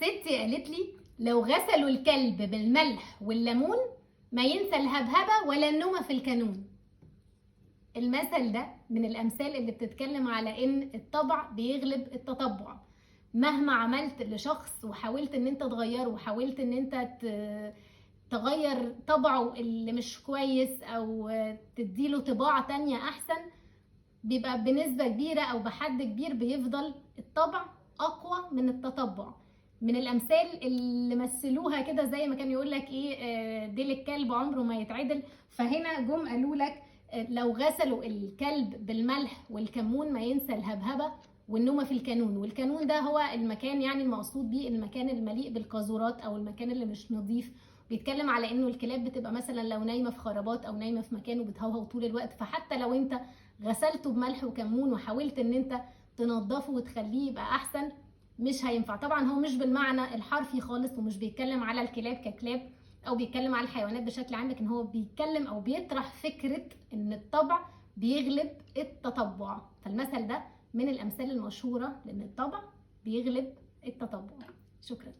ستي قالت لي لو غسلوا الكلب بالملح والليمون ما ينسى الهبهبة ولا النومة في الكانون. المثل ده من الامثال اللي بتتكلم على ان الطبع بيغلب التطبع. مهما عملت لشخص وحاولت ان انت تغيره وحاولت ان انت تغير طبعه اللي مش كويس او تديله طباع تانية احسن، بيبقى بنسبة كبيرة او بحد كبير بيفضل الطبع اقوى من التطبع. من الامثال اللي مثلوها كده زي ما كان يقول لك ايه، ديل الكلب عمره ما يتعدل. فهنا جم قالوا لك لو غسلوا الكلب بالملح والكمون ما ينسى الهبهبة والنومة في الكانون. والكانون ده هو المكان، يعني المقصود بيه المكان المليء بالقاذورات او المكان اللي مش نظيف. بيتكلم على انه الكلاب بتبقى مثلا لو نايمه في خرابات او نايمه في مكان وبتهوهو طول الوقت، فحتى لو انت غسلته بملح وكمون وحاولت ان انت تنضفه وتخليه يبقى احسن مش هينفع. طبعا هو مش بالمعنى الحرفي خالص ومش بيتكلم على الكلاب ككلاب او بيتكلم على الحيوانات بشكل عام، لكن هو بيتكلم او بيطرح فكره ان الطبع بيغلب التطبع. فالمثل ده من الامثال المشهوره لان الطبع بيغلب التطبع. شكرا.